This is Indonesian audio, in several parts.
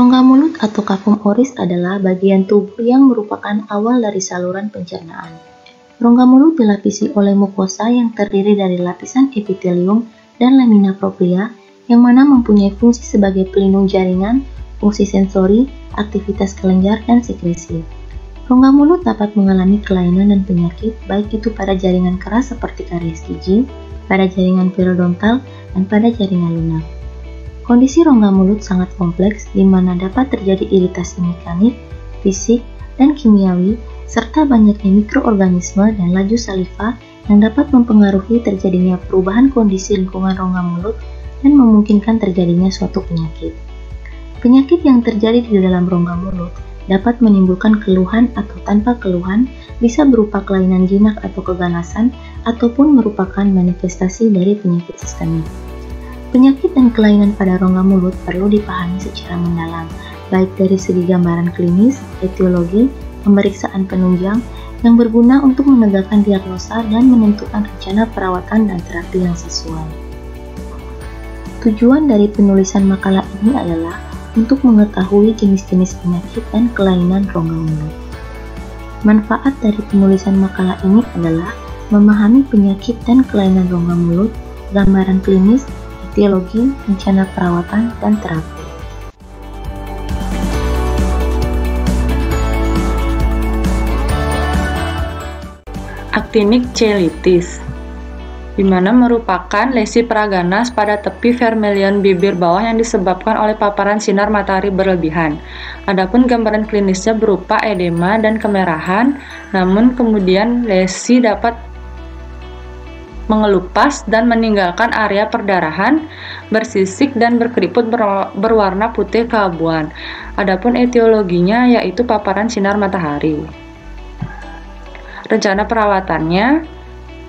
Rongga mulut atau cavum oris adalah bagian tubuh yang merupakan awal dari saluran pencernaan. Rongga mulut dilapisi oleh mukosa yang terdiri dari lapisan epitelium dan lamina propria yang mana mempunyai fungsi sebagai pelindung jaringan, fungsi sensori, aktivitas kelenjar, dan sekresi. Rongga mulut dapat mengalami kelainan dan penyakit baik itu pada jaringan keras seperti karies gigi, pada jaringan periodontal, dan pada jaringan lunak. Kondisi rongga mulut sangat kompleks di mana dapat terjadi iritasi mekanik, fisik, dan kimiawi, serta banyaknya mikroorganisme dan laju saliva yang dapat mempengaruhi terjadinya perubahan kondisi lingkungan rongga mulut dan memungkinkan terjadinya suatu penyakit. Penyakit yang terjadi di dalam rongga mulut dapat menimbulkan keluhan atau tanpa keluhan, bisa berupa kelainan jinak atau keganasan, ataupun merupakan manifestasi dari penyakit sistemik. Penyakit dan kelainan pada rongga mulut perlu dipahami secara mendalam, baik dari segi gambaran klinis, etiologi, pemeriksaan penunjang, yang berguna untuk menegakkan diagnosa dan menentukan rencana perawatan dan terapi yang sesuai. Tujuan dari penulisan makalah ini adalah untuk mengetahui jenis-jenis penyakit dan kelainan rongga mulut. Manfaat dari penulisan makalah ini adalah memahami penyakit dan kelainan rongga mulut, gambaran klinis, etiologi, rencana perawatan, dan terapi. Actinic cheilitis, di mana merupakan lesi peraga nas pada tepi vermilion bibir bawah yang disebabkan oleh paparan sinar matahari berlebihan. Adapun gambaran klinisnya berupa edema dan kemerahan, namun kemudian lesi dapat mengelupas dan meninggalkan area perdarahan, bersisik dan berkeriput berwarna putih keabuan. Adapun etiologinya yaitu paparan sinar matahari. Rencana perawatannya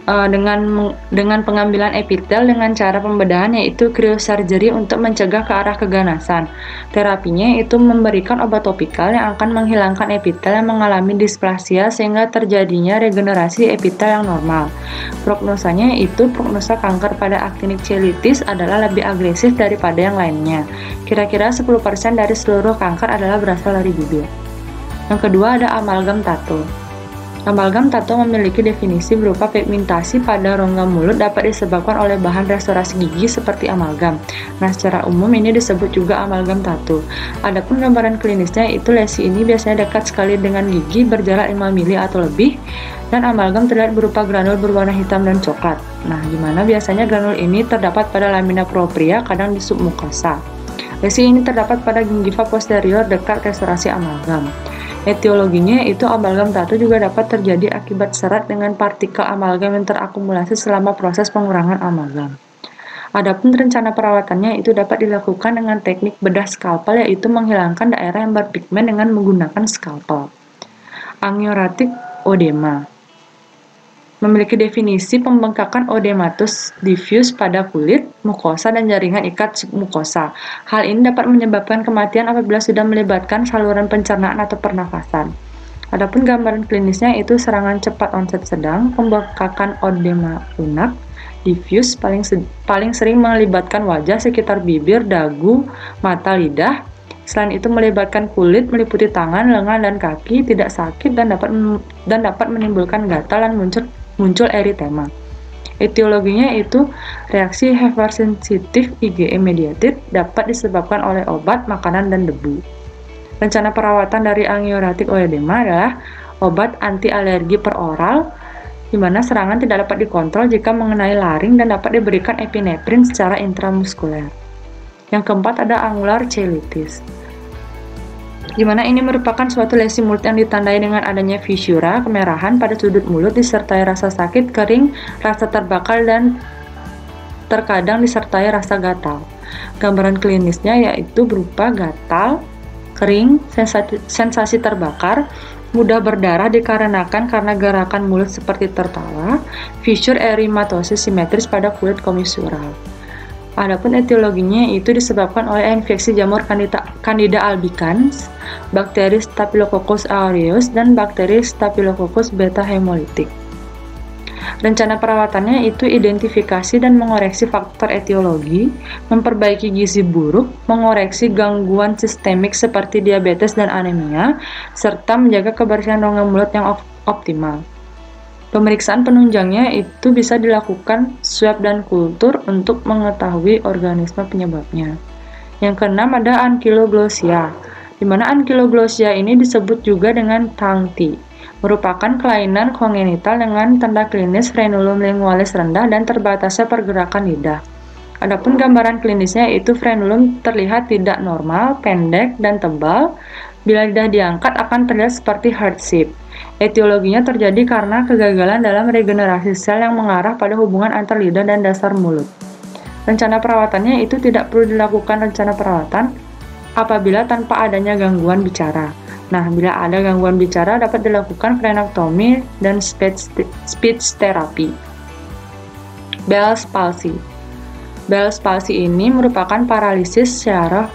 dengan pengambilan epitel dengan cara pembedahan yaitu cryosurgery untuk mencegah ke arah keganasan. Terapinya yaitu memberikan obat topikal yang akan menghilangkan epitel yang mengalami displasia sehingga terjadinya regenerasi epitel yang normal. Prognosanya yaitu prognosa kanker pada actinic cheilitis adalah lebih agresif daripada yang lainnya. Kira-kira 10% dari seluruh kanker adalah berasal dari bibir. Yang kedua ada amalgam tato. Amalgam tato memiliki definisi berupa pigmentasi pada rongga mulut dapat disebabkan oleh bahan restorasi gigi seperti amalgam. Nah, secara umum ini disebut juga amalgam tato. Adapun gambaran klinisnya itu lesi ini biasanya dekat sekali dengan gigi berjarak 5 mili atau lebih, dan amalgam terlihat berupa granul berwarna hitam dan coklat. Nah, di mana biasanya granul ini terdapat pada lamina propria, kadang di submukosa. Lesi ini terdapat pada gingiva posterior dekat restorasi amalgam. Etiologinya itu amalgam tato juga dapat terjadi akibat serat dengan partikel amalgam yang terakumulasi selama proses pengurangan amalgam. Adapun rencana perawatannya itu dapat dilakukan dengan teknik bedah skalpel yaitu menghilangkan daerah yang berpigmen dengan menggunakan skalpel. Angioratic odema memiliki definisi pembengkakan odematus diffuse pada kulit, mukosa, dan jaringan ikat submukosa. Hal ini dapat menyebabkan kematian apabila sudah melibatkan saluran pencernaan atau pernafasan. Adapun gambaran klinisnya itu serangan cepat onset sedang, pembengkakan odema lunak, diffuse paling sering melibatkan wajah sekitar bibir, dagu, mata, lidah. Selain itu melibatkan kulit, meliputi tangan, lengan, dan kaki, tidak sakit dan dapat menimbulkan gatal dan muncul eritema. Etiologinya itu reaksi hypersensitif IgE mediated dapat disebabkan oleh obat, makanan, dan debu. Rencana perawatan dari angioratic oedema adalah obat anti alergi per oral, di mana serangan tidak dapat dikontrol jika mengenai laring dan dapat diberikan epinefrin secara intramuskuler. Yang keempat ada angular cheilitis, di mana ini merupakan suatu lesi mulut yang ditandai dengan adanya fisura, kemerahan pada sudut mulut disertai rasa sakit, kering, rasa terbakar, dan terkadang disertai rasa gatal. Gambaran klinisnya yaitu berupa gatal, kering, sensasi terbakar, mudah berdarah dikarenakan karena gerakan mulut seperti tertawa, fissure erythematosus simetris pada kulit komisural. Adapun etiologinya itu disebabkan oleh infeksi jamur Candida albicans, bakteri Staphylococcus aureus, dan bakteri Staphylococcus beta hemolytic. Rencana perawatannya itu identifikasi dan mengoreksi faktor etiologi, memperbaiki gizi buruk, mengoreksi gangguan sistemik seperti diabetes dan anemia, serta menjaga kebersihan rongga mulut yang optimal. Pemeriksaan penunjangnya itu bisa dilakukan swab dan kultur untuk mengetahui organisme penyebabnya. Yang keenam ada ankyloglossia, di mana ankyloglossia ini disebut juga dengan tongue tie, merupakan kelainan kongenital dengan tanda klinis frenulum lingualis rendah dan terbatasnya pergerakan lidah. Adapun gambaran klinisnya yaitu frenulum terlihat tidak normal, pendek, dan tebal. Bila lidah diangkat akan terlihat seperti heart shape. Etiologinya terjadi karena kegagalan dalam regenerasi sel yang mengarah pada hubungan antar lidah dan dasar mulut. Rencana perawatannya itu tidak perlu dilakukan rencana perawatan apabila tanpa adanya gangguan bicara. Nah, bila ada gangguan bicara dapat dilakukan frenektomi dan speech therapy. Bell's palsy. Bell's palsy ini merupakan paralisis secara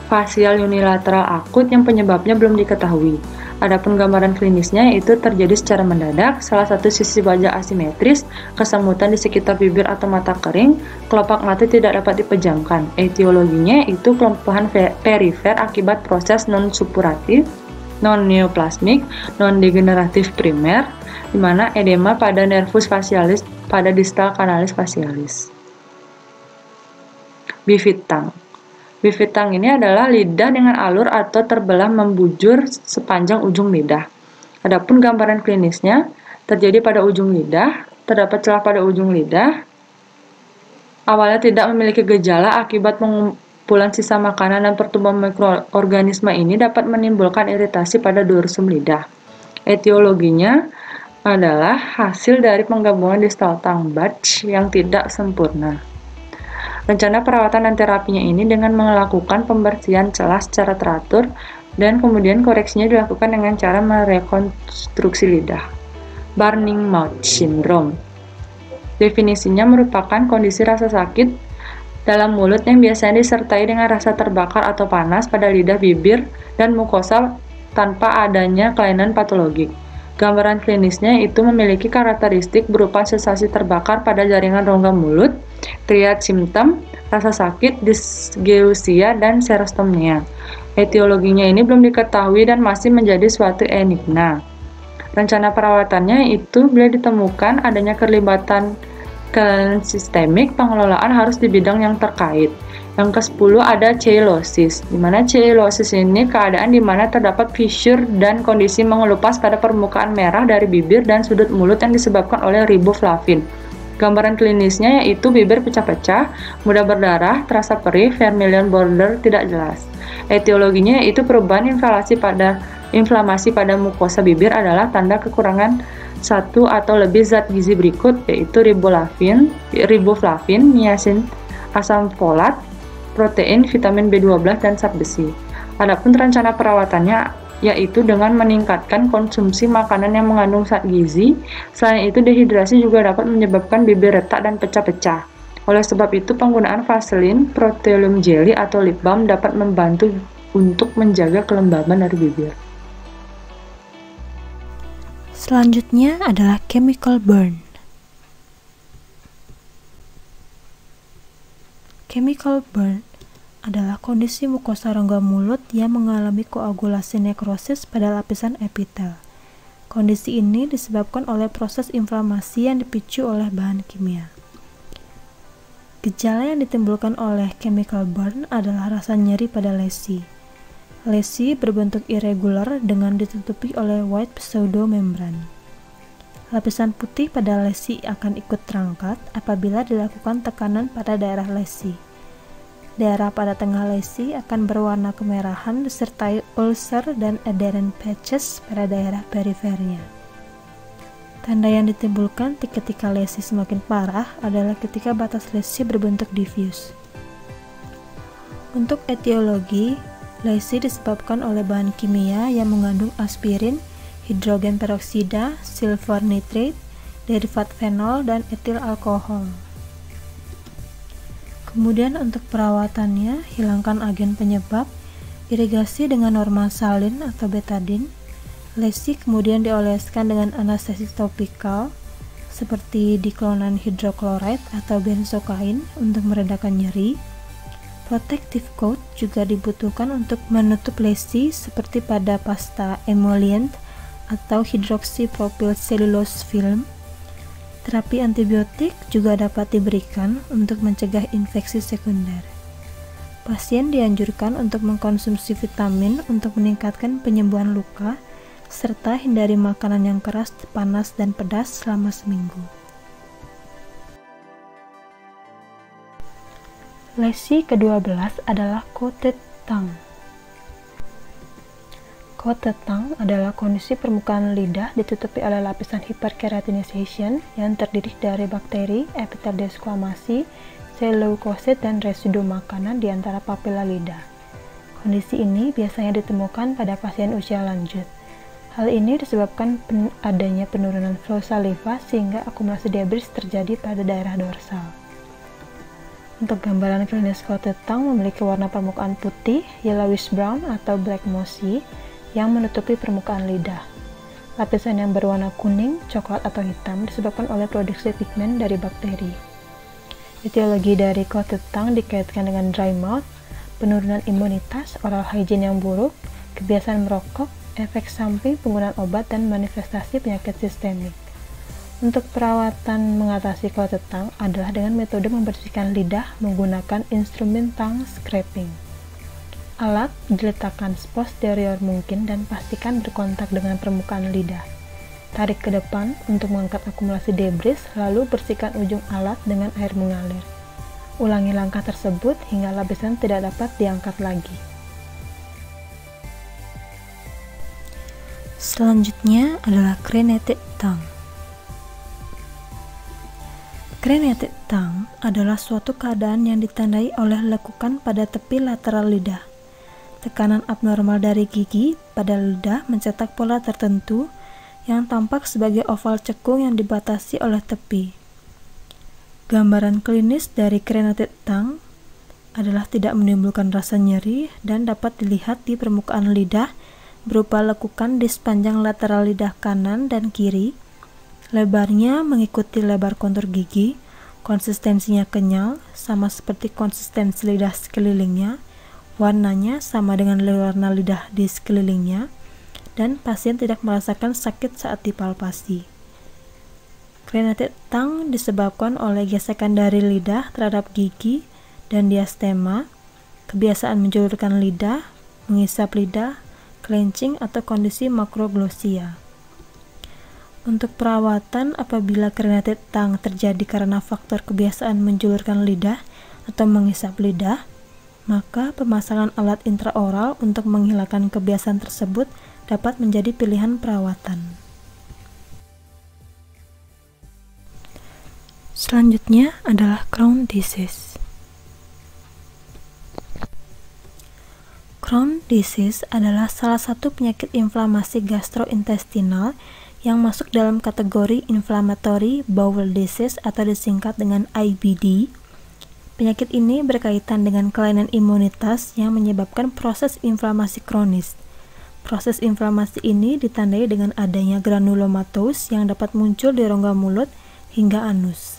fasial unilateral akut yang penyebabnya belum diketahui. Adapun gambaran klinisnya itu terjadi secara mendadak, salah satu sisi wajah asimetris, kesemutan di sekitar bibir atau mata kering, kelopak mata tidak dapat dipejamkan. Etiologinya itu kelumpuhan perifer akibat proses non-suppuratif, non-neoplasmik, non-degeneratif primer, di mana edema pada nervus facialis pada distal canalis facialis. Bifid tongue. Bifid tongue ini adalah lidah dengan alur atau terbelah membujur sepanjang ujung lidah. Adapun gambaran klinisnya terjadi pada ujung lidah, terdapat celah pada ujung lidah. Awalnya tidak memiliki gejala akibat pengumpulan sisa makanan dan pertumbuhan mikroorganisme ini dapat menimbulkan iritasi pada dorsum lidah. Etiologinya adalah hasil dari penggabungan distal tongue bulge yang tidak sempurna. Rencana perawatan dan terapinya ini dengan melakukan pembersihan celah secara teratur dan kemudian koreksinya dilakukan dengan cara merekonstruksi lidah. Burning mouth syndrome. Definisinya merupakan kondisi rasa sakit dalam mulut yang biasanya disertai dengan rasa terbakar atau panas pada lidah, bibir, dan mukosa tanpa adanya kelainan patologik. Gambaran klinisnya itu memiliki karakteristik berupa sensasi terbakar pada jaringan rongga mulut, triad simptom, rasa sakit, dysgeusia, dan serostomnia. Etiologinya ini belum diketahui dan masih menjadi suatu enigma. Rencana perawatannya itu bila ditemukan adanya kelibatan kelainan sistemik, pengelolaan harus di bidang yang terkait. Yang ke-10 ada cheilosis, di mana cheilosis ini keadaan di mana terdapat fissure dan kondisi mengelupas pada permukaan merah dari bibir dan sudut mulut yang disebabkan oleh riboflavin. Gambaran klinisnya yaitu bibir pecah-pecah, mudah berdarah, terasa perih, vermilion border tidak jelas. Etiologinya yaitu perubahan inflamasi pada mukosa bibir adalah tanda kekurangan satu atau lebih zat gizi berikut yaitu riboflavin, niacin, asam folat, protein, vitamin B12, dan zat besi. Adapun rencana perawatannya yaitu dengan meningkatkan konsumsi makanan yang mengandung zat gizi. Selain itu, dehidrasi juga dapat menyebabkan bibir retak dan pecah-pecah. Oleh sebab itu, penggunaan Vaseline, Proteolum jelly, atau lip balm dapat membantu untuk menjaga kelembaban dari bibir. Selanjutnya adalah chemical burn. Chemical burn adalah kondisi mukosa rongga mulut yang mengalami koagulasi nekrosis pada lapisan epitel. Kondisi ini disebabkan oleh proses inflamasi yang dipicu oleh bahan kimia. Gejala yang ditimbulkan oleh chemical burn adalah rasa nyeri pada lesi. Lesi berbentuk irregular dengan ditutupi oleh white pseudomembran. Lapisan putih pada lesi akan ikut terangkat apabila dilakukan tekanan pada daerah lesi. Daerah pada tengah lesi akan berwarna kemerahan disertai ulcer dan adherent patches pada daerah perifernya. Tanda yang ditimbulkan ketika lesi semakin parah adalah ketika batas lesi berbentuk diffuse. Untuk etiologi, lesi disebabkan oleh bahan kimia yang mengandung aspirin, hidrogen peroksida, silver nitrate, derivat fenol, dan etil alkohol. Kemudian untuk perawatannya, hilangkan agen penyebab, irigasi dengan norma salin atau betadine, lesi kemudian dioleskan dengan anestesi topikal, seperti diklonan hidrochloride atau benzokain untuk meredakan nyeri. Protective coat juga dibutuhkan untuk menutup lesi seperti pada pasta emollient atau hidroksipropil cellulose film. Terapi antibiotik juga dapat diberikan untuk mencegah infeksi sekunder. Pasien dianjurkan untuk mengkonsumsi vitamin untuk meningkatkan penyembuhan luka, serta hindari makanan yang keras, panas, dan pedas selama seminggu. Lesi ke-12 adalah coated tongue. Coated tongue adalah kondisi permukaan lidah ditutupi oleh lapisan hyperkeratinization yang terdiri dari bakteri, epitel desquamasi, sel leukosit, dan residu makanan di antara papila lidah. Kondisi ini biasanya ditemukan pada pasien usia lanjut. Hal ini disebabkan adanya penurunan flow saliva sehingga akumulasi debris terjadi pada daerah dorsal. Untuk gambaran klinis coated tongue memiliki warna permukaan putih, yellowish brown atau black mossy yang menutupi permukaan lidah. Lapisan yang berwarna kuning, coklat, atau hitam disebabkan oleh produksi pigmen dari bakteri. Etiologi dari coated tongue dikaitkan dengan dry mouth, penurunan imunitas, oral hygiene yang buruk, kebiasaan merokok, efek samping penggunaan obat, dan manifestasi penyakit sistemik. Untuk perawatan mengatasi coated tongue adalah dengan metode membersihkan lidah menggunakan instrumen tongue scraping. Alat diletakkan seposterior mungkin dan pastikan berkontak dengan permukaan lidah. Tarik ke depan untuk mengangkat akumulasi debris, lalu bersihkan ujung alat dengan air mengalir. Ulangi langkah tersebut hingga lapisan tidak dapat diangkat lagi. Selanjutnya adalah crenulated tongue. Crenulated tongue adalah suatu keadaan yang ditandai oleh lekukan pada tepi lateral lidah. Tekanan abnormal dari gigi pada lidah mencetak pola tertentu yang tampak sebagai oval cekung yang dibatasi oleh tepi. Gambaran klinis dari crenulated tongue adalah tidak menimbulkan rasa nyeri dan dapat dilihat di permukaan lidah berupa lekukan di sepanjang lateral lidah kanan dan kiri. Lebarnya mengikuti lebar kontur gigi, konsistensinya kenyal, sama seperti konsistensi lidah sekelilingnya, warnanya sama dengan warna lidah di sekelilingnya, dan pasien tidak merasakan sakit saat dipalpasi. Crenulated tongue disebabkan oleh gesekan dari lidah terhadap gigi dan diastema, kebiasaan menjulurkan lidah, menghisap lidah, clenching, atau kondisi makroglossia. Untuk perawatan apabila crenulated tongue terjadi karena faktor kebiasaan menjulurkan lidah atau menghisap lidah, maka pemasangan alat intraoral untuk menghilangkan kebiasaan tersebut dapat menjadi pilihan perawatan. Selanjutnya adalah Crohn's disease. Crohn's disease adalah salah satu penyakit inflamasi gastrointestinal yang masuk dalam kategori inflammatory bowel disease atau disingkat dengan IBD. Penyakit ini berkaitan dengan kelainan imunitas yang menyebabkan proses inflamasi kronis. Proses inflamasi ini ditandai dengan adanya granulomatose yang dapat muncul di rongga mulut hingga anus.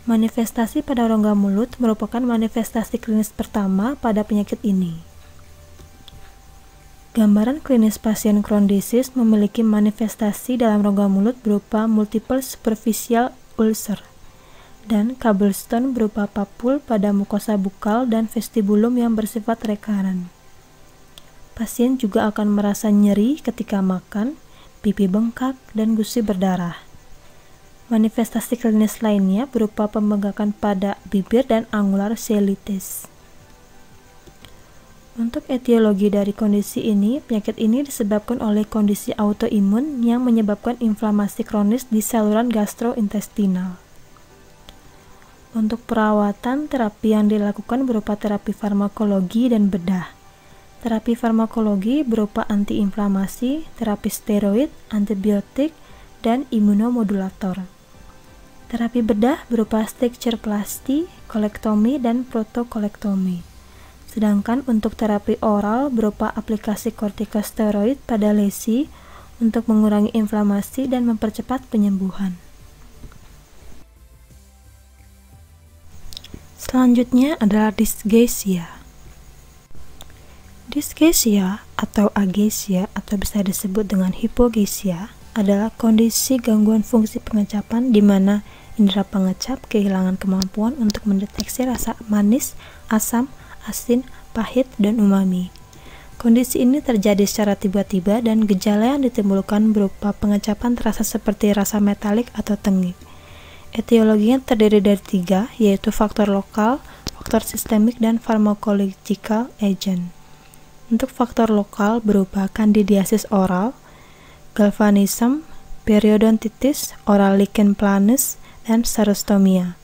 Manifestasi pada rongga mulut merupakan manifestasi klinis pertama pada penyakit ini. Gambaran klinis pasien Crohn's disease memiliki manifestasi dalam rongga mulut berupa multiple superficial ulcer dan cobblestone berupa papul pada mukosa bukal dan vestibulum yang bersifat rekaren. Pasien juga akan merasa nyeri ketika makan, pipi bengkak, dan gusi berdarah. Manifestasi klinis lainnya berupa pembengkakan pada bibir dan angular cheilitis. Untuk etiologi dari kondisi ini, penyakit ini disebabkan oleh kondisi autoimun yang menyebabkan inflamasi kronis di saluran gastrointestinal. Untuk perawatan, terapi yang dilakukan berupa terapi farmakologi dan bedah. Terapi farmakologi berupa antiinflamasi, terapi steroid, antibiotik, dan imunomodulator. Terapi bedah berupa strictureplasty, kolektomi, dan protokolektomi. Sedangkan untuk terapi oral berupa aplikasi kortikosteroid pada lesi untuk mengurangi inflamasi dan mempercepat penyembuhan. Selanjutnya adalah dysgeusia. Dysgeusia atau ageusia atau bisa disebut dengan hipogeusia adalah kondisi gangguan fungsi pengecapan di mana indera pengecap kehilangan kemampuan untuk mendeteksi rasa manis, asam, asin, pahit, dan umami. Kondisi ini terjadi secara tiba-tiba dan gejala yang ditimbulkan berupa pengecapan terasa seperti rasa metalik atau tengik. Etiologinya terdiri dari 3, yaitu faktor lokal, faktor sistemik, dan pharmacological agent. Untuk faktor lokal berupa candidiasis oral, galvanism, periodontitis, oral lichen planus, dan xerostomia.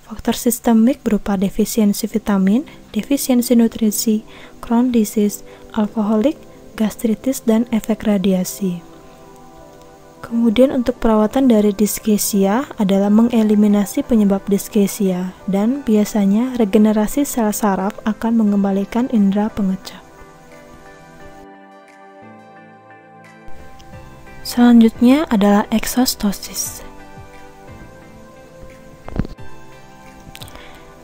Faktor sistemik berupa defisiensi vitamin, defisiensi nutrisi, Crohn disease, alkoholik, gastritis, dan efek radiasi. Kemudian untuk perawatan dari dysgeusia adalah mengeliminasi penyebab dysgeusia dan biasanya regenerasi sel saraf akan mengembalikan indera pengecap. Selanjutnya adalah eksostosis.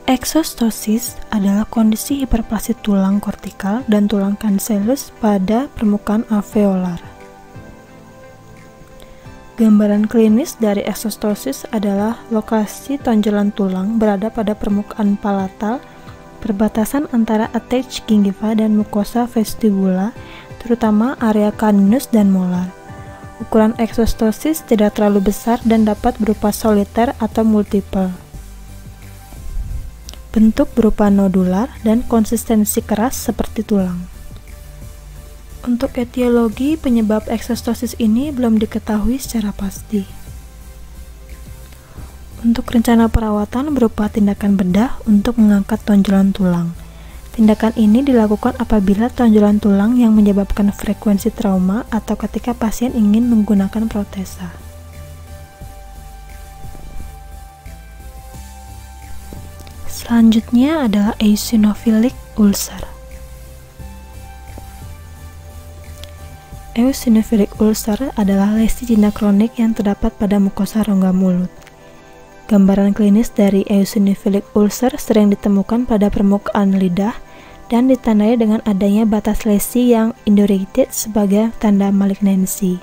Eksostosis adalah kondisi hiperplasi tulang kortikal dan tulang cancellus pada permukaan alveolar. Gambaran klinis dari eksostosis adalah lokasi tonjolan tulang berada pada permukaan palatal, perbatasan antara attached gingiva dan mucosa vestibula, terutama area caninus dan molar. Ukuran eksostosis tidak terlalu besar dan dapat berupa soliter atau multiple. Bentuk berupa nodular dan konsistensi keras seperti tulang. Untuk etiologi penyebab eksostosis ini belum diketahui secara pasti. Untuk rencana perawatan berupa tindakan bedah untuk mengangkat tonjolan tulang. Tindakan ini dilakukan apabila tonjolan tulang yang menyebabkan frekuensi trauma atau ketika pasien ingin menggunakan protesa. Selanjutnya adalah eosinophilic ulcer. Eosinophilic ulcer adalah lesi jinak kronik yang terdapat pada mukosa rongga mulut. Gambaran klinis dari eosinophilic ulcer sering ditemukan pada permukaan lidah dan ditandai dengan adanya batas lesi yang indurated sebagai tanda malignansi.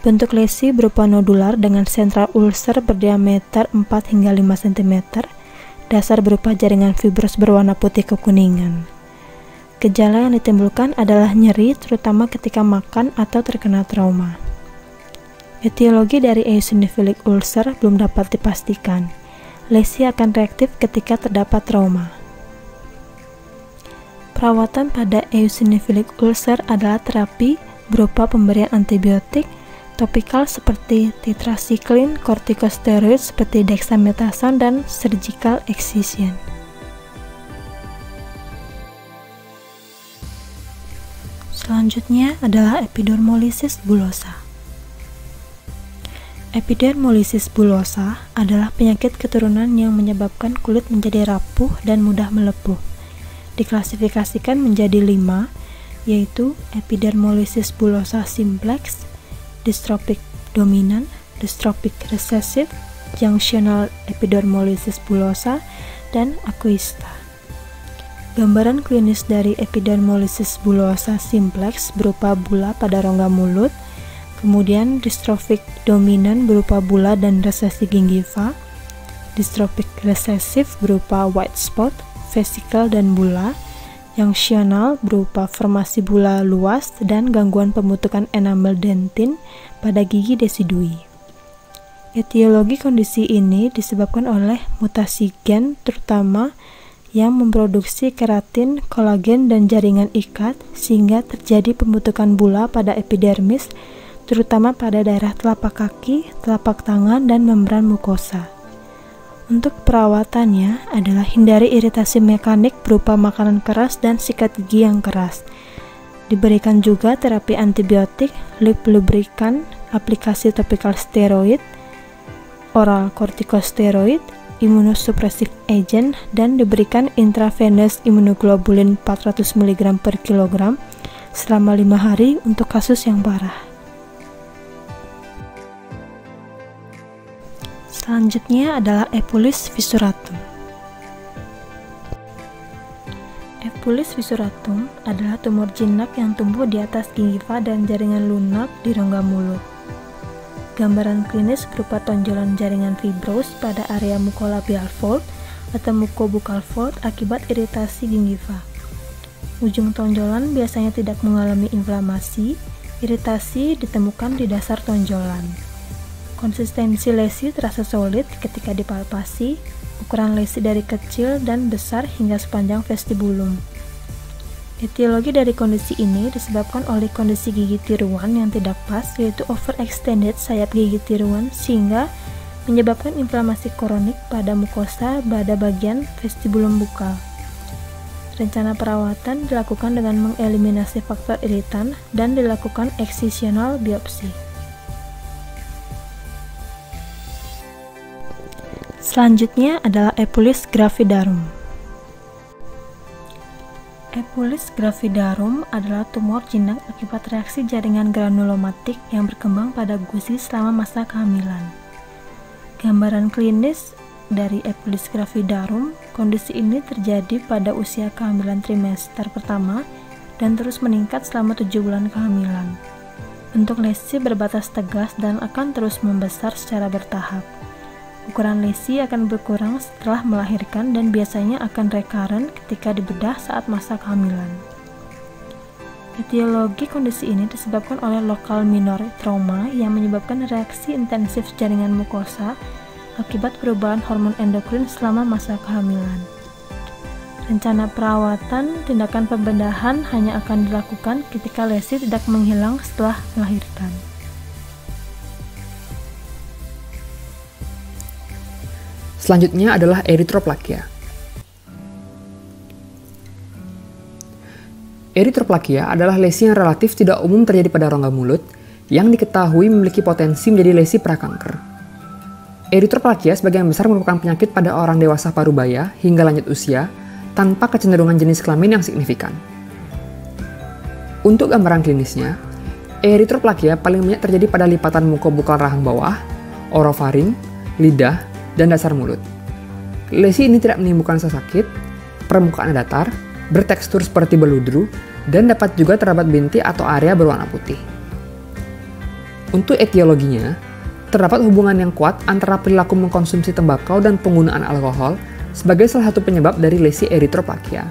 Bentuk lesi berupa nodular dengan central ulcer berdiameter 4 hingga 5 cm, dasar berupa jaringan fibros berwarna putih kekuningan. Gejala yang ditimbulkan adalah nyeri terutama ketika makan atau terkena trauma. Etiologi dari eosinophilic ulcer belum dapat dipastikan. Lesi akan reaktif ketika terdapat trauma. Perawatan pada eosinophilic ulcer adalah terapi berupa pemberian antibiotik, topikal seperti tetracycline, kortikosteroid seperti dexamethasone, dan surgical excision. Selanjutnya adalah epidermolysis bullosa. Epidermolysis bullosa adalah penyakit keturunan yang menyebabkan kulit menjadi rapuh dan mudah melepuh. Diklasifikasikan menjadi 5, yaitu epidermolysis bullosa simplex, dystrophic dominant, dystrophic recessive, junctional epidermolysis bullosa, dan aquista. Gambaran klinis dari epidermolysis bullosa simplex berupa bula pada rongga mulut, kemudian dystrophic dominant berupa bula dan resesi gingiva, dystrophic recessive berupa white spot, vesikel dan bula, junctional berupa formasi bula luas dan gangguan pembentukan enamel dentin pada gigi desidui. Etiologi kondisi ini disebabkan oleh mutasi gen terutama yang memproduksi keratin, kolagen, dan jaringan ikat sehingga terjadi pembentukan bula pada epidermis terutama pada daerah telapak kaki, telapak tangan, dan membran mukosa. Untuk perawatannya adalah hindari iritasi mekanik berupa makanan keras dan sikat gigi yang keras. Diberikan juga terapi antibiotik, lip lubrikan, aplikasi topikal steroid, oral kortikosteroid, imunosupresif agent, dan diberikan intravenous immunoglobulin 400 mg per kilogram selama 5 hari untuk kasus yang parah. Selanjutnya adalah Epulis fissuratum. Epulis fissuratum adalah tumor jinak yang tumbuh di atas gingiva dan jaringan lunak di rongga mulut. Gambaran klinis berupa tonjolan jaringan fibros pada area mukolabial fold atau mukobuccal fold akibat iritasi gingiva. Ujung tonjolan biasanya tidak mengalami inflamasi, iritasi ditemukan di dasar tonjolan. Konsistensi lesi terasa solid ketika dipalpasi, ukuran lesi dari kecil dan besar hingga sepanjang vestibulum. Etiologi dari kondisi ini disebabkan oleh kondisi gigi tiruan yang tidak pas, yaitu overextended sayap gigi tiruan sehingga menyebabkan inflamasi kronik pada mukosa pada bagian vestibulum bukal. Rencana perawatan dilakukan dengan mengeliminasi faktor iritan dan dilakukan excisional biopsi. Selanjutnya adalah Epulis gravidarum. Epulis gravidarum adalah tumor jinak akibat reaksi jaringan granulomatik yang berkembang pada gusi selama masa kehamilan. Gambaran klinis dari Epulis gravidarum, kondisi ini terjadi pada usia kehamilan trimester pertama dan terus meningkat selama 7 bulan kehamilan. Bentuk lesi berbatas tegas dan akan terus membesar secara bertahap. Ukuran lesi akan berkurang setelah melahirkan dan biasanya akan recurrent ketika dibedah saat masa kehamilan. Etiologi kondisi ini disebabkan oleh lokal minor trauma yang menyebabkan reaksi intensif jaringan mukosa akibat perubahan hormon endokrin selama masa kehamilan. Rencana perawatan tindakan pembedahan hanya akan dilakukan ketika lesi tidak menghilang setelah melahirkan. Selanjutnya adalah eritroplakia. Eritroplakia adalah lesi yang relatif tidak umum terjadi pada rongga mulut yang diketahui memiliki potensi menjadi lesi prakanker. Eritroplakia sebagian besar merupakan penyakit pada orang dewasa parubaya hingga lanjut usia tanpa kecenderungan jenis kelamin yang signifikan. Untuk gambaran klinisnya, eritroplakia paling banyak terjadi pada lipatan mukobukal rahang bawah, orofaring, lidah, dan dasar mulut. Lesi ini tidak menimbulkan rasa sakit, permukaan datar, bertekstur seperti beludru, dan dapat juga terdapat bintik atau area berwarna putih. Untuk etiologinya, terdapat hubungan yang kuat antara perilaku mengkonsumsi tembakau dan penggunaan alkohol sebagai salah satu penyebab dari lesi eritroplakia.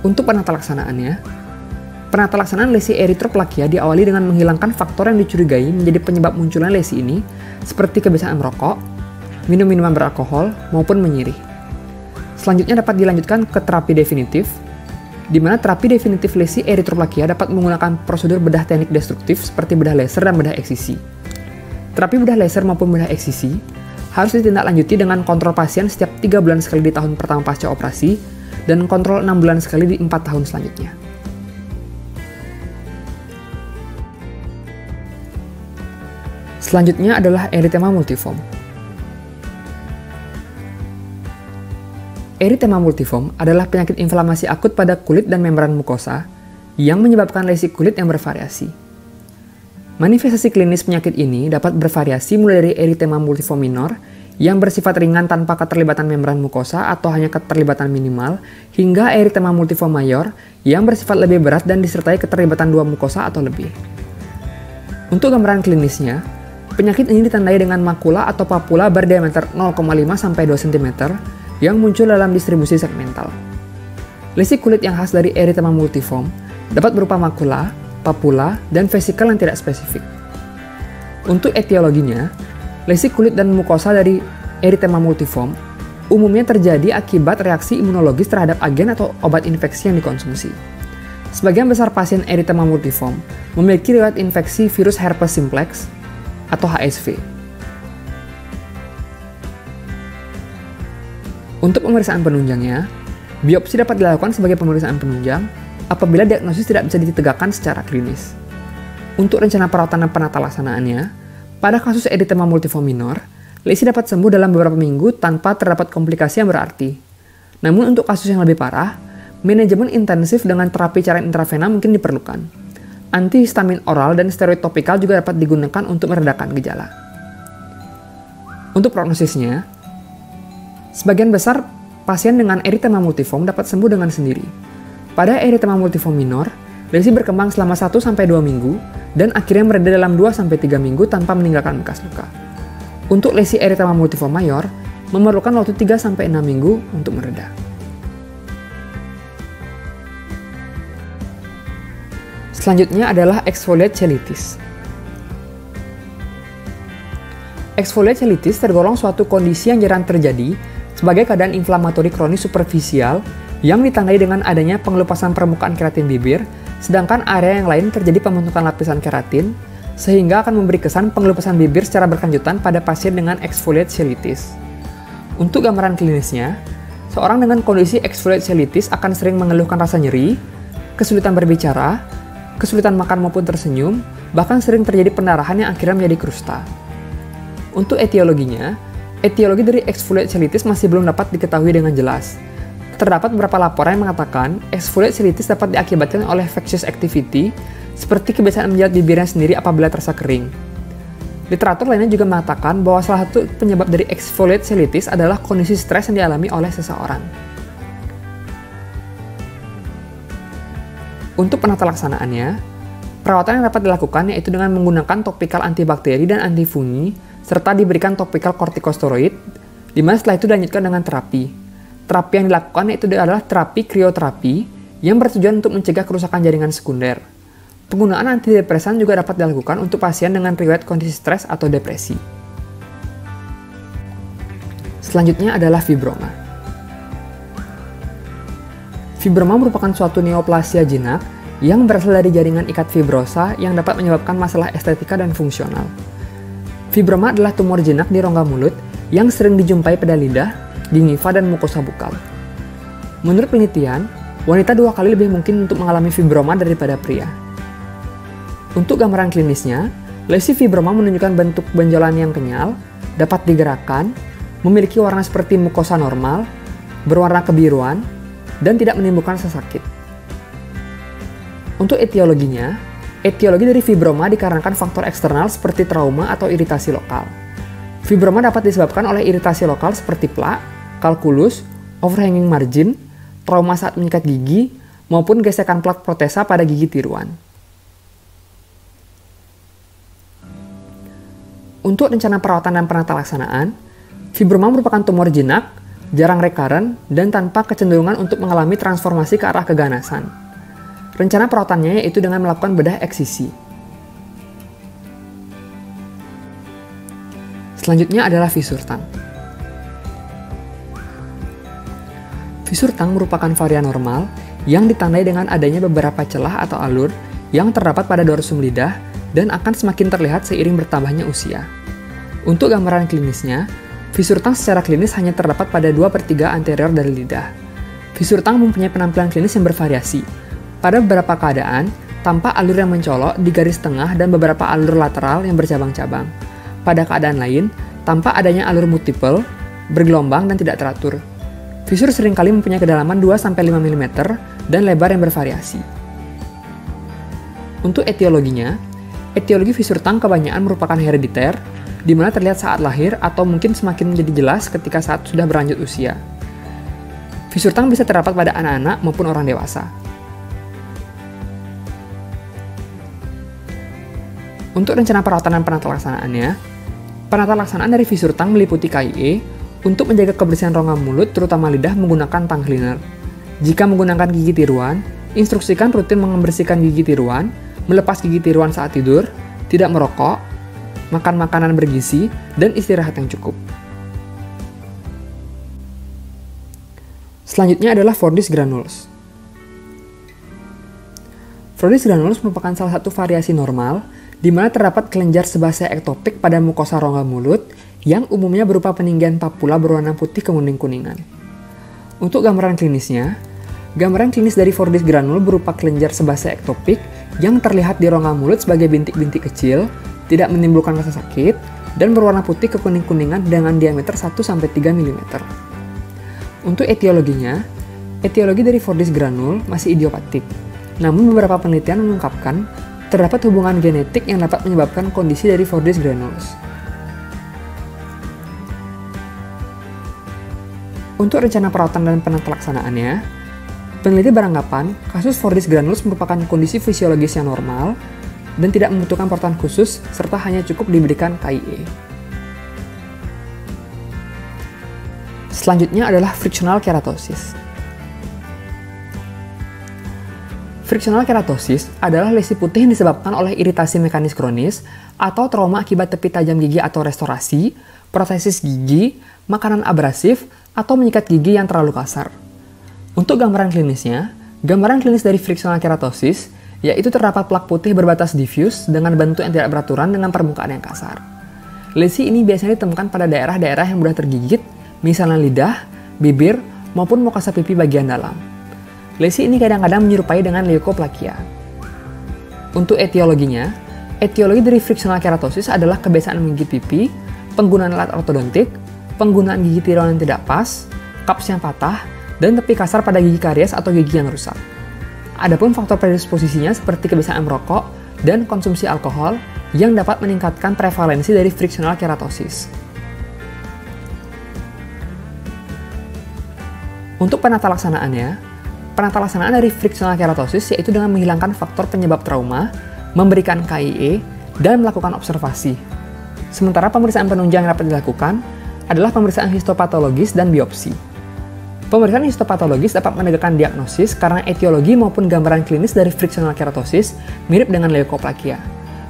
Untuk penata laksanaannya, penata laksanaan lesi eritroplakia diawali dengan menghilangkan faktor yang dicurigai menjadi penyebab munculnya lesi ini, seperti kebiasaan merokok, minum minuman beralkohol, maupun menyirih. Selanjutnya dapat dilanjutkan ke terapi definitif, di mana terapi definitif lesi eritroplakia dapat menggunakan prosedur bedah teknik destruktif seperti bedah laser dan bedah eksisi. Terapi bedah laser maupun bedah eksisi harus ditindaklanjuti dengan kontrol pasien setiap 3 bulan sekali di tahun pertama pasca operasi dan kontrol 6 bulan sekali di 4 tahun selanjutnya. Selanjutnya adalah erythema multiforme. Erythema multiforme adalah penyakit inflamasi akut pada kulit dan membran mukosa yang menyebabkan lesi kulit yang bervariasi. Manifestasi klinis penyakit ini dapat bervariasi mulai dari erythema multiforme minor yang bersifat ringan tanpa keterlibatan membran mukosa atau hanya keterlibatan minimal, hingga erythema multiforme mayor yang bersifat lebih berat dan disertai keterlibatan 2 mukosa atau lebih. Untuk gambaran klinisnya, penyakit ini ditandai dengan makula atau papula berdiameter 0,5 sampai 2 cm yang muncul dalam distribusi segmental. Lesi kulit yang khas dari erythema multiforme dapat berupa makula, papula, dan vesikal yang tidak spesifik. Untuk etiologinya, lesi kulit dan mukosa dari erythema multiforme umumnya terjadi akibat reaksi imunologis terhadap agen atau obat infeksi yang dikonsumsi. Sebagian besar pasien erythema multiforme memiliki riwayat infeksi virus herpes simplex atau HSV. Untuk pemeriksaan penunjangnya, biopsi dapat dilakukan sebagai pemeriksaan penunjang apabila diagnosis tidak bisa ditegakkan secara klinis. Untuk rencana perawatan dan penata laksanaannya, pada kasus erythema multiforme minor, lesi dapat sembuh dalam beberapa minggu tanpa terdapat komplikasi yang berarti. Namun untuk kasus yang lebih parah, manajemen intensif dengan terapi cairan intravena mungkin diperlukan. Antihistamin oral dan steroid topikal juga dapat digunakan untuk meredakan gejala. Untuk prognosisnya, Sebagian besar pasien dengan eritema multiforme dapat sembuh dengan sendiri. Pada eritema multiforme minor, lesi berkembang selama 1-2 minggu dan akhirnya mereda dalam 2-3 minggu tanpa meninggalkan bekas luka. Untuk lesi eritema multiforme mayor, memerlukan waktu 3-6 minggu untuk mereda. Selanjutnya adalah exfoliate cheilitis. Exfoliate cheilitis tergolong suatu kondisi yang jarang terjadi sebagai keadaan inflamatori kronis superficial yang ditandai dengan adanya pengelupasan permukaan keratin bibir, sedangkan area yang lain terjadi pembentukan lapisan keratin, sehingga akan memberi kesan pengelupasan bibir secara berkelanjutan pada pasien dengan exfoliate cheilitis. Untuk gambaran klinisnya, seorang dengan kondisi exfoliate cheilitis akan sering mengeluhkan rasa nyeri, kesulitan berbicara, kesulitan makan maupun tersenyum, bahkan sering terjadi pendarahan yang akhirnya menjadi krusta. Untuk etiologinya, etiologi dari exfoliate cheilitis masih belum dapat diketahui dengan jelas. Terdapat beberapa laporan yang mengatakan exfoliate cheilitis dapat diakibatkan oleh infectious activity, seperti kebiasaan menjilat bibirnya sendiri apabila terasa kering. Literatur lainnya juga mengatakan bahwa salah satu penyebab dari exfoliate cheilitis adalah kondisi stres yang dialami oleh seseorang. Untuk penata laksanaannya, perawatan yang dapat dilakukan yaitu dengan menggunakan topikal antibakteri dan antifungi, serta diberikan topikal kortikosteroid, di mana setelah itu dilanjutkan dengan terapi. Terapi yang dilakukan yaitu adalah terapi krioterapi, yang bertujuan untuk mencegah kerusakan jaringan sekunder. Penggunaan antidepresan juga dapat dilakukan untuk pasien dengan riwayat kondisi stres atau depresi. Selanjutnya adalah fibroma. Fibroma merupakan suatu neoplasia jinak yang berasal dari jaringan ikat fibrosa yang dapat menyebabkan masalah estetika dan fungsional. Fibroma adalah tumor jinak di rongga mulut yang sering dijumpai pada lidah, gingiva, dan mukosa bukal. Menurut penelitian, wanita 2 kali lebih mungkin untuk mengalami fibroma daripada pria. Untuk gambaran klinisnya, lesi fibroma menunjukkan bentuk benjolan yang kenyal, dapat digerakkan, memiliki warna seperti mukosa normal, berwarna kebiruan, dan tidak menimbulkan rasa sakit. Untuk etiologinya, etiologi dari fibroma dikarenakan faktor eksternal seperti trauma atau iritasi lokal. Fibroma dapat disebabkan oleh iritasi lokal seperti plak, kalkulus, overhanging margin, trauma saat menyikat gigi, maupun gesekan plak protesa pada gigi tiruan. Untuk rencana perawatan dan penata laksanaan, fibroma merupakan tumor jinak, jarang rekaren, dan tanpa kecenderungan untuk mengalami transformasi ke arah keganasan. Rencana perawatannya yaitu dengan melakukan bedah eksisi. Selanjutnya adalah fisur tang. Fisur tang merupakan varian normal yang ditandai dengan adanya beberapa celah atau alur yang terdapat pada dorsum lidah dan akan semakin terlihat seiring bertambahnya usia. Untuk gambaran klinisnya, fisur tang secara klinis hanya terdapat pada 2/3 anterior dari lidah. Fisur tang mempunyai penampilan klinis yang bervariasi. Pada beberapa keadaan, tampak alur yang mencolok di garis tengah dan beberapa alur lateral yang bercabang-cabang. Pada keadaan lain, tampak adanya alur multiple, bergelombang dan tidak teratur. Fisur seringkali mempunyai kedalaman 2-5 mm dan lebar yang bervariasi. Untuk etiologinya, etiologi fisur tang kebanyakan merupakan herediter, di mana terlihat saat lahir atau mungkin semakin menjadi jelas ketika saat sudah berlanjut usia. Fisur tang bisa terdapat pada anak-anak maupun orang dewasa. Untuk rencana perawatan dan penata laksanaannya, penata laksanaan dari fisur tang meliputi KIE untuk menjaga kebersihan rongga mulut terutama lidah menggunakan tongue cleaner. Jika menggunakan gigi tiruan, instruksikan rutin membersihkan gigi tiruan, melepas gigi tiruan saat tidur, tidak merokok, makan makanan bergizi, dan istirahat yang cukup. Selanjutnya adalah Fordyce granules. Fordyce granules merupakan salah satu variasi normal di mana terdapat kelenjar sebasea ektopik pada mukosa rongga mulut yang umumnya berupa peninggian papula berwarna putih kekuning-kuningan. Untuk gambaran klinisnya, gambaran klinis dari Fordyce granule berupa kelenjar sebasea ektopik yang terlihat di rongga mulut sebagai bintik-bintik kecil, tidak menimbulkan rasa sakit, dan berwarna putih kekuning-kuningan dengan diameter 1-3 mm. Untuk etiologinya, etiologi dari Fordyce granule masih idiopatik, namun beberapa penelitian mengungkapkan terdapat hubungan genetik yang dapat menyebabkan kondisi dari Fordyce granules. Untuk rencana perawatan dan penata laksanaannya, peneliti beranggapan kasus Fordyce granulus merupakan kondisi fisiologis yang normal dan tidak membutuhkan perawatan khusus serta hanya cukup diberikan KIE. Selanjutnya adalah frictional keratosis. Frictional keratosis adalah lesi putih yang disebabkan oleh iritasi mekanis kronis atau trauma akibat tepi tajam gigi atau restorasi, protesis gigi, makanan abrasif, atau menyikat gigi yang terlalu kasar. Untuk gambaran klinisnya, gambaran klinis dari frictional keratosis yaitu terdapat plak putih berbatas diffuse dengan bentuk yang tidak beraturan dengan permukaan yang kasar. Lesi ini biasanya ditemukan pada daerah-daerah yang mudah tergigit, misalnya lidah, bibir, maupun mukosa pipi bagian dalam. Lesi ini kadang-kadang menyerupai dengan leukoplakia. Untuk etiologinya, etiologi dari frictional keratosis adalah kebiasaan menggigit pipi, penggunaan alat ortodontik, penggunaan gigi tiruan yang tidak pas, cups yang patah, dan tepi kasar pada gigi karies atau gigi yang rusak. Adapun faktor predisposisinya seperti kebiasaan merokok dan konsumsi alkohol yang dapat meningkatkan prevalensi dari frictional keratosis. Untuk penata laksanaannya, penata laksanaan dari frictional keratosis yaitu dengan menghilangkan faktor penyebab trauma, memberikan KIE, dan melakukan observasi. Sementara pemeriksaan penunjang yang dapat dilakukan adalah pemeriksaan histopatologis dan biopsi. Pemeriksaan histopatologis dapat menegakkan diagnosis karena etiologi maupun gambaran klinis dari frictional keratosis mirip dengan leukoplakia.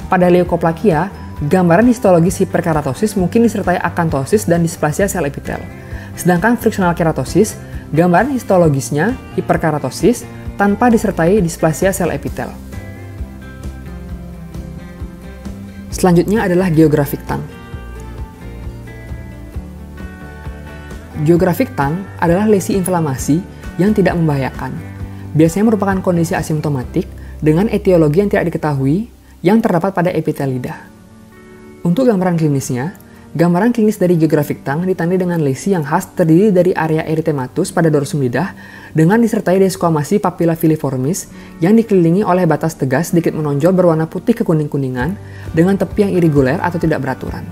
Pada leukoplakia, gambaran histologis hiperkeratosis mungkin disertai akantosis dan displasia sel epitel. Sedangkan frictional keratosis, gambaran histologisnya hiperkeratosis tanpa disertai displasia sel epitel. Selanjutnya adalah geographic tongue. Geographic tongue adalah lesi inflamasi yang tidak membahayakan. Biasanya merupakan kondisi asimptomatik dengan etiologi yang tidak diketahui yang terdapat pada epitel lidah. Untuk gambaran klinisnya, gambaran klinis dari geographic tongue ditandai dengan lesi yang khas terdiri dari area erythematus pada dorsum lidah dengan disertai desquamasi papilla filiformis yang dikelilingi oleh batas tegas sedikit menonjol berwarna putih kekuning-kuningan dengan tepi yang irregular atau tidak beraturan.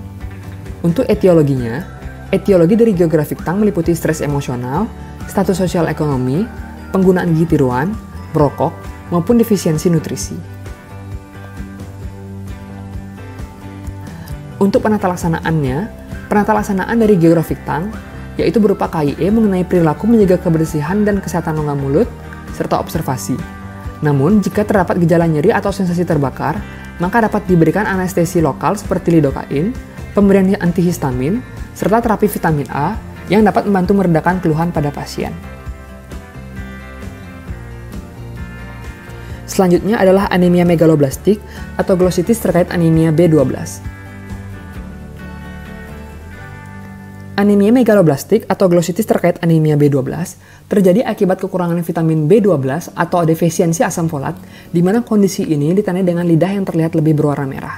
Untuk etiologinya, etiologi dari geographic tongue meliputi stres emosional, status sosial ekonomi, penggunaan gigi tiruan, merokok, maupun defisiensi nutrisi. Untuk penata laksanaannya, penata laksanaan dari geographic tongue yaitu berupa KIE mengenai perilaku menjaga kebersihan dan kesehatan rongga mulut, serta observasi. Namun, jika terdapat gejala nyeri atau sensasi terbakar, maka dapat diberikan anestesi lokal seperti lidocain, pemberian antihistamin, serta terapi vitamin A yang dapat membantu meredakan keluhan pada pasien. Selanjutnya adalah anemia megaloblastik atau glositis terkait anemia B12. Anemia megaloblastik atau glositis terkait anemia B12 terjadi akibat kekurangan vitamin B12 atau defisiensi asam folat, di mana kondisi ini ditandai dengan lidah yang terlihat lebih berwarna merah.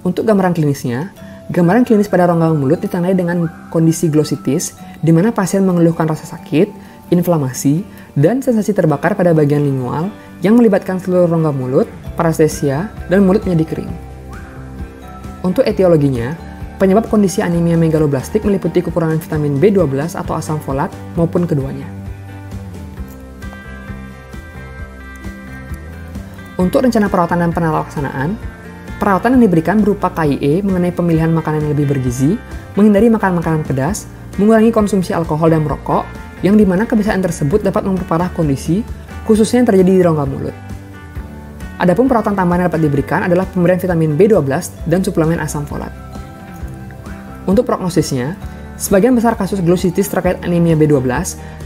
Untuk gambaran klinisnya, gambaran klinis pada rongga mulut ditandai dengan kondisi glositis, di mana pasien mengeluhkan rasa sakit, inflamasi, dan sensasi terbakar pada bagian lingual yang melibatkan seluruh rongga mulut, parestesia, dan mulut menjadi kering. Untuk etiologinya, penyebab kondisi anemia megaloblastik meliputi kekurangan vitamin B12 atau asam folat maupun keduanya. Untuk rencana perawatan dan penata laksanaan, perawatan yang diberikan berupa KIE mengenai pemilihan makanan yang lebih bergizi, menghindari makan makanan pedas, mengurangi konsumsi alkohol dan merokok, yang dimana kebiasaan tersebut dapat memperparah kondisi, khususnya yang terjadi di rongga mulut. Adapun perawatan tambahan yang dapat diberikan adalah pemberian vitamin B12 dan suplemen asam folat. Untuk prognosisnya, sebagian besar kasus glositis terkait anemia B12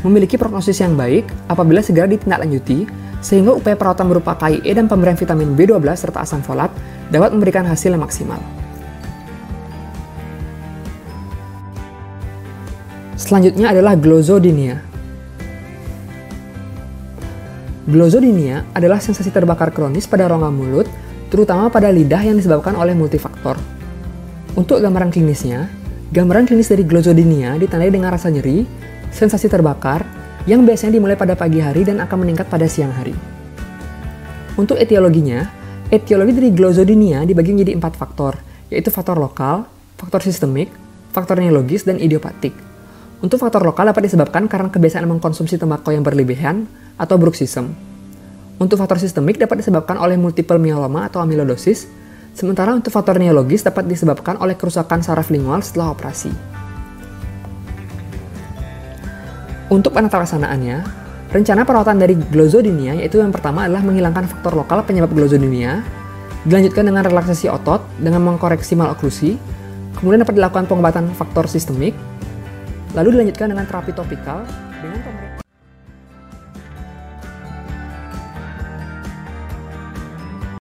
memiliki prognosis yang baik apabila segera ditindaklanjuti, sehingga upaya perawatan berupa KIE dan pemberian vitamin B12 serta asam folat dapat memberikan hasil yang maksimal. Selanjutnya adalah glosodinia. Glosodinia adalah sensasi terbakar kronis pada rongga mulut, terutama pada lidah yang disebabkan oleh multifaktor. Untuk gambaran klinisnya, gambaran klinis dari glosodinia ditandai dengan rasa nyeri, sensasi terbakar, yang biasanya dimulai pada pagi hari dan akan meningkat pada siang hari. Untuk etiologinya, etiologi dari glosodinia dibagi menjadi 4 faktor, yaitu faktor lokal, faktor sistemik, faktor neologis, dan idiopatik. Untuk faktor lokal dapat disebabkan karena kebiasaan mengkonsumsi tembakau yang berlebihan atau bruxism. Untuk faktor sistemik dapat disebabkan oleh multiple myeloma atau amiloidosis, sementara untuk faktor neurologis dapat disebabkan oleh kerusakan saraf lingual setelah operasi. Untuk penata laksanaannya, rencana perawatan dari glozodinia yaitu yang pertama adalah menghilangkan faktor lokal penyebab glozodinia, dilanjutkan dengan relaksasi otot dengan mengkoreksi maloklusi, kemudian dapat dilakukan pengobatan faktor sistemik, lalu dilanjutkan dengan terapi topikal dengan